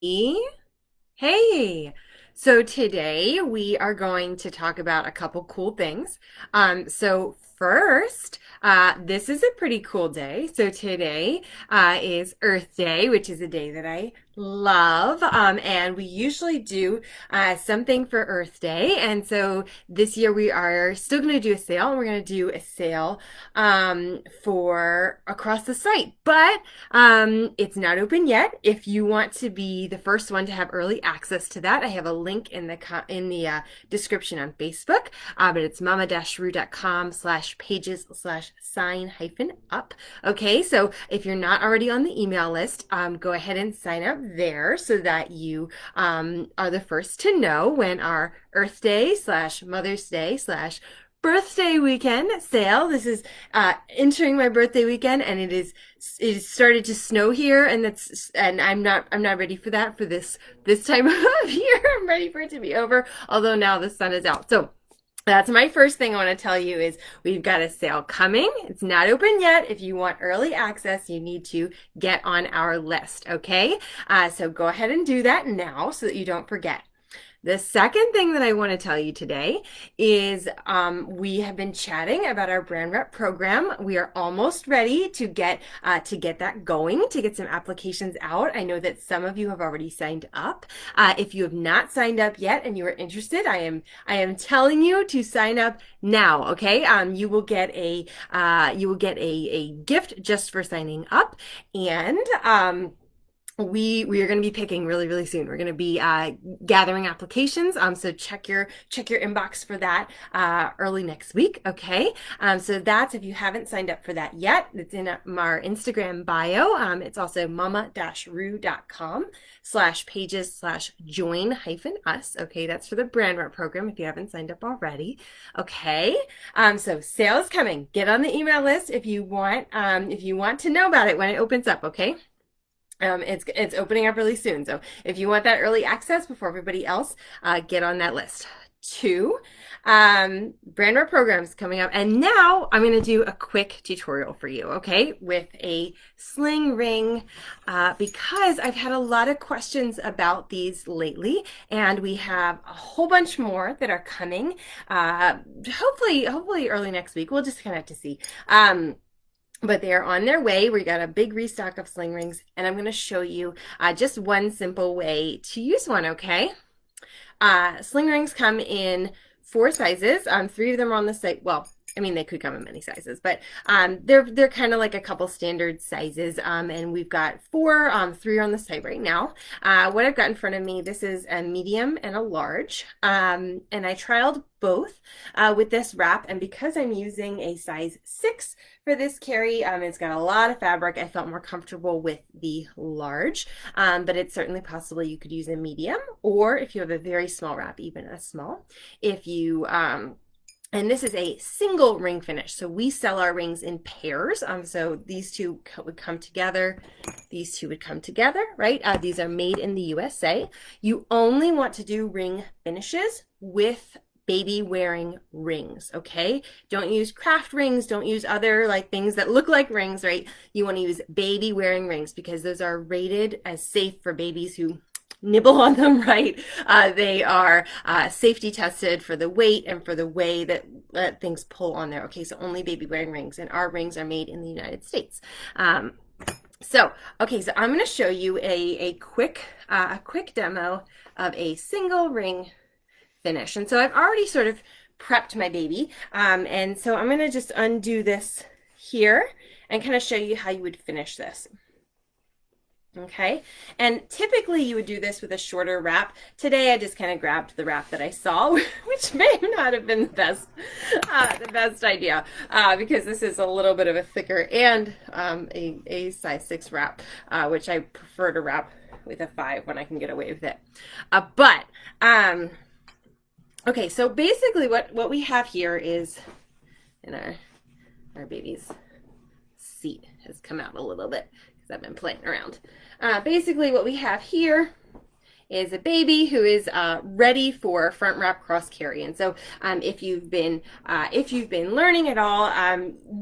Hey, so today we are going to talk about a couple cool things. So first, this is a pretty cool day. So today is Earth Day, which is a day that I love. And we usually do something for Earth Day. And so this year we are still going to do a sale, and we're going to do a sale for across the site. But it's not open yet. If you want to be the first one to have early access to that, I have a link in the description on Facebook. But it's mama-ru.com/pages/sign-up. Okay, so if you're not already on the email list, go ahead and sign up there so that you are the first to know when our Earth Day slash Mother's Day slash birthday weekend sale. This is entering my birthday weekend, and it started to snow here, and I'm not ready for that for this time of year. I'm ready for it to be over, although now the sun is out. So that's my first thing I want to tell you is we've got a sale coming. It's not open yet. If you want early access, you need to get on our list, okay? So go ahead and do that now so that you don't forget. The second thing that I want to tell you today is we have been chatting about our brand rep program. We are almost ready to get that going, to get some applications out. I know that some of you have already signed up. If you have not signed up yet and you are interested, I am telling you to sign up now. Okay, you will get a gift just for signing up, and we are going to be picking really soon. We're going to be gathering applications. So check your inbox for that early next week. Okay. So that's, if you haven't signed up for that yet, it's in our Instagram bio. It's also mama-ru.com/pages/join-us. Okay. That's for the brand rep program if you haven't signed up already. Okay. So sales coming. Get on the email list if you want to know about it when it opens up. Okay. It's opening up really soon. So if you want that early access before everybody else, get on that list. Two, brand rep programs coming up. And now I'm going to do a quick tutorial for you, okay, with a sling ring, because I've had a lot of questions about these lately, and we have a whole bunch more that are coming, hopefully early next week. We'll just kind of have to see. But they are on their way. We got a big restock of sling rings, and I'm going to show you just one simple way to use one, okay? Sling rings come in 4 sizes. 3 of them are on the site. Well, I mean, they could come in many sizes, but they're kind of like a couple standard sizes, and we've got 4, 3 are on the site right now. What I've got in front of me, this is a medium and a large, and I trialed both with this wrap, and because I'm using a size 6 for this carry, it's got a lot of fabric. I felt more comfortable with the large, but it's certainly possible you could use a medium, or if you have a very small wrap, even a small. If you and this is a single ring finish. So we sell our rings in pairs. So these two would come together. These two would come together, right? These are made in the USA. You only want to do ring finishes with baby wearing rings, okay? Don't use craft rings. Don't use other like things that look like rings, right? You want to use baby wearing rings because those are rated as safe for babies who nibble on them, right? They are safety tested for the weight and for the way that things pull on there. Okay, so only baby wearing rings, and our rings are made in the United States. Okay, so I'm going to show you a quick demo of a single ring finish. And so I've already sort of prepped my baby, and so I'm going to just undo this here and kind of show you how you would finish this. Okay, and typically you would do this with a shorter wrap. Today I just kind of grabbed the wrap that I saw, which may not have been the best idea, because this is a little bit of a thicker and a size 6 wrap, which I prefer to wrap with a 5 when I can get away with it. Okay, so basically what we have here is, in our baby's seat has come out a little bit because I've been playing around. Basically what we have here is a baby who is ready for front wrap cross carry. And so if you've been learning at all,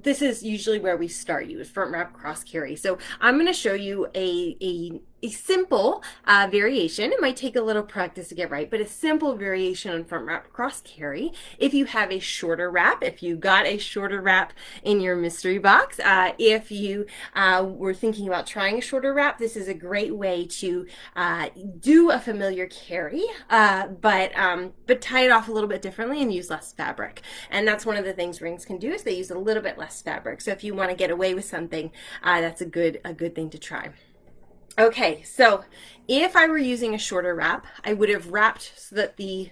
this is usually where we start you, is front wrap cross carry. So I'm going to show you a a simple variation. It might take a little practice to get right, but a simple variation on front wrap cross carry. If you have a shorter wrap, if you got a shorter wrap in your mystery box, if you were thinking about trying a shorter wrap, this is a great way to do a familiar carry, but tie it off a little bit differently and use less fabric. And that's one of the things rings can do, is they use a little bit less fabric. So if you want to get away with something, that's a good thing to try. Okay, so if I were using a shorter wrap, I would have wrapped so that the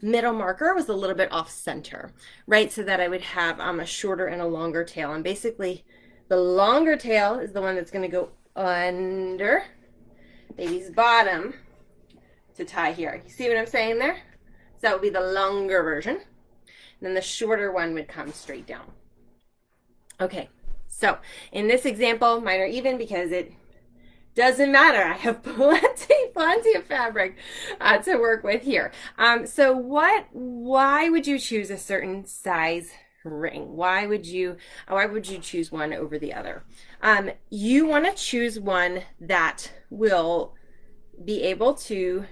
middle marker was a little bit off center, right? So that I would have a shorter and a longer tail. And basically the longer tail is the one that's going to go under baby's bottom to tie here. You see what I'm saying there? So that would be the longer version. And then the shorter one would come straight down. Okay, so in this example, mine are even because it doesn't matter. I have plenty of fabric to work with here. So why would you choose a certain size ring? Why would you choose one over the other? You want to choose one that will be able to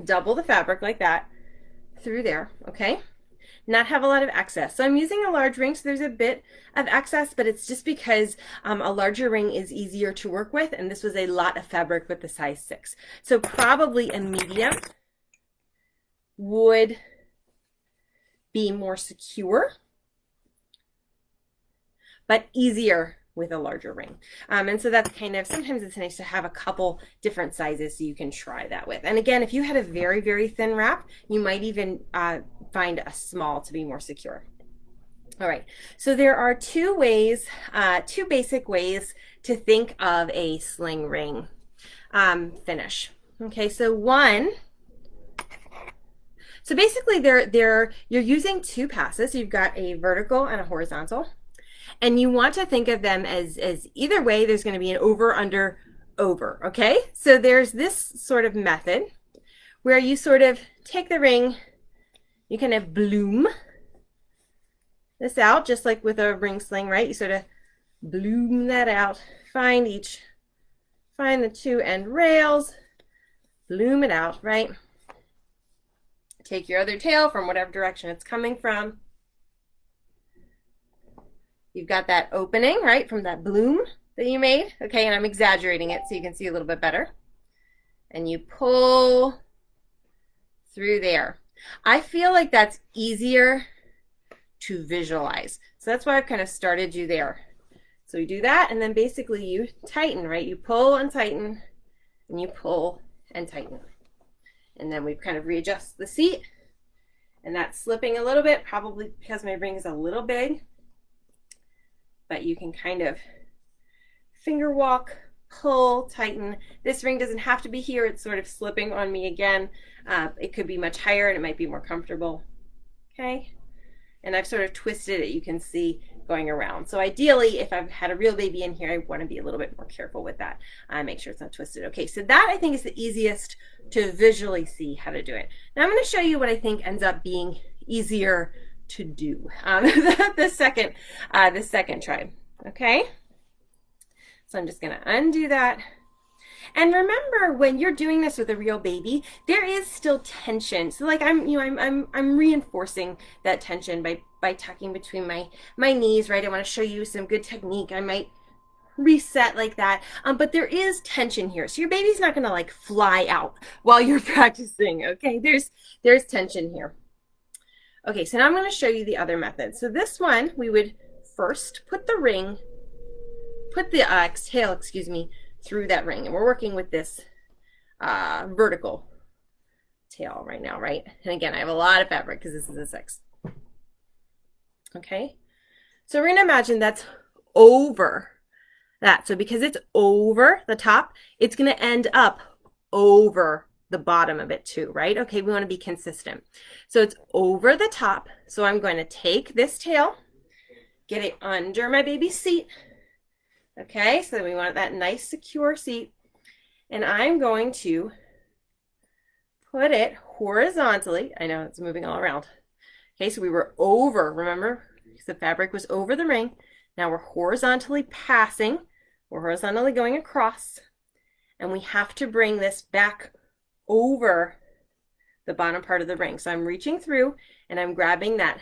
double the fabric like that through there, okay? Not have a lot of excess. So I'm using a large ring, so there's a bit of excess, but it's just because a larger ring is easier to work with, and this was a lot of fabric with the size 6. So probably a medium would be more secure, but easier with a larger ring. And so that's kind of, sometimes it's nice to have a couple different sizes so you can try that with. And again, if you had a very, very thin wrap, you might even find a small to be more secure. All right, so there are two basic ways to think of a sling ring finish. Okay, so basically you're using 2 passes. You've got a vertical and a horizontal. And you want to think of them as either way, there's going to be an over, under, over, okay? So there's this sort of method where you sort of take the ring, you kind of bloom this out, just like with a ring sling, right? You sort of bloom that out, find the 2 end rails, bloom it out, right? Take your other tail from whatever direction it's coming from. You've got that opening, right, from that bloom that you made. Okay, and I'm exaggerating it so you can see a little bit better. And you pull through there. I feel like that's easier to visualize. So that's why I've kind of started you there. So you do that, and then basically you tighten, right? You pull and tighten, and you pull and tighten. And then we've kind of readjust the seat. And that's slipping a little bit, probably because my ring is a little big. But you can kind of finger walk, pull, tighten. This ring doesn't have to be here. It's sort of slipping on me again. It could be much higher and it might be more comfortable. Okay. And I've sort of twisted it, you can see, going around. So ideally, if I've had a real baby in here, I want to be a little bit more careful with that. Make sure it's not twisted. Okay, so that I think is the easiest to visually see how to do it. Now I'm going to show you what I think ends up being easier to do the second try. Okay, so I'm just going to undo that. And remember, when you're doing this with a real baby, there is still tension. So like I'm reinforcing that tension by tucking between my knees, right? I want to show you some good technique. I might reset like that, but there is tension here. So your baby's not going to like fly out while you're practicing. Okay, there's tension here. Okay, so now I'm going to show you the other method. So this one, we would first put the tail, excuse me, through that ring. And we're working with this vertical tail right now, right? And again, I have a lot of fabric because this is a 6. Okay, so we're going to imagine that's over that. So because it's over the top, it's going to end up over the bottom of it too, right? Okay, we want to be consistent. So it's over the top. So I'm going to take this tail, get it under my baby's seat. Okay, so we want that nice secure seat. And I'm going to put it horizontally. I know it's moving all around. Okay, so we were over, remember? The fabric was over the ring. Now we're horizontally passing. We're horizontally going across. And we have to bring this back over the bottom part of the ring. So I'm reaching through and I'm grabbing that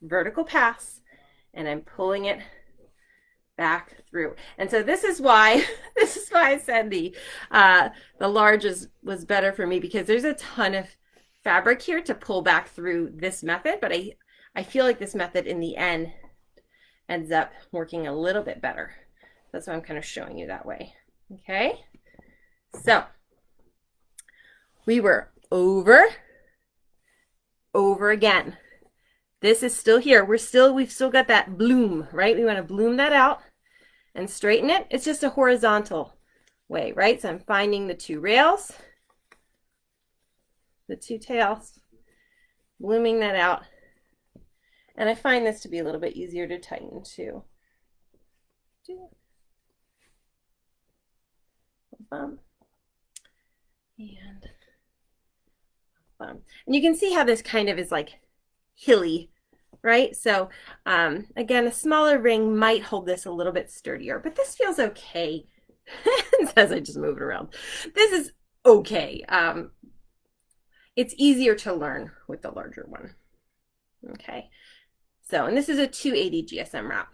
vertical pass and I'm pulling it back through. And so this is why I said the large was better for me, because there's a ton of fabric here to pull back through this method, but I feel like this method in the end ends up working a little bit better. That's why I'm kind of showing you that way. Okay, so we were over again. This is still here. We've still got that bloom, right? We want to bloom that out and straighten it. It's just a horizontal way, right? So I'm finding the two rails, the two tails, blooming that out. And I find this to be a little bit easier to tighten too. And you can see how this kind of is like hilly, right? So again, a smaller ring might hold this a little bit sturdier, but this feels okay. It says I just moved around. This is okay. It's easier to learn with the larger one. Okay, so, and this is a 280 GSM wrap.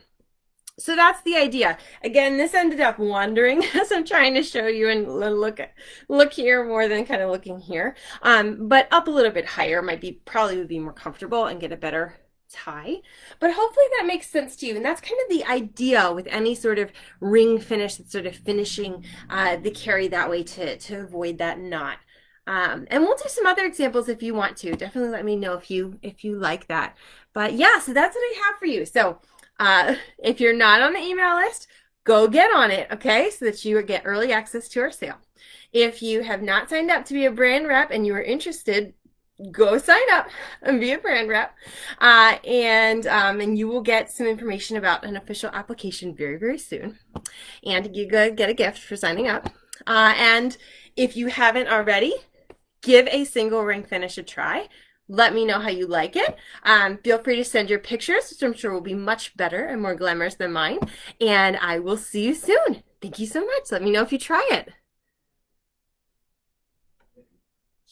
So that's the idea. Again, this ended up wandering as I'm trying to show you and look here more than kind of looking here. But up a little bit higher probably would be more comfortable and get a better tie. But hopefully that makes sense to you. And that's kind of the idea with any sort of ring finish, that's sort of finishing the carry that way to avoid that knot. And we'll do some other examples if you want to. Definitely let me know if you like that. But yeah, so that's what I have for you. So if you're not on the email list, go get on it, okay? So that you get early access to our sale. If you have not signed up to be a brand rep and you are interested, go sign up and be a brand rep. And you will get some information about an official application very, very soon. And you get a gift for signing up. And if you haven't already, give a single ring finish a try. Let me know how you like it. Feel free to send your pictures, which I'm sure will be much better and more glamorous than mine. And I will see you soon. Thank you so much. Let me know if you try it.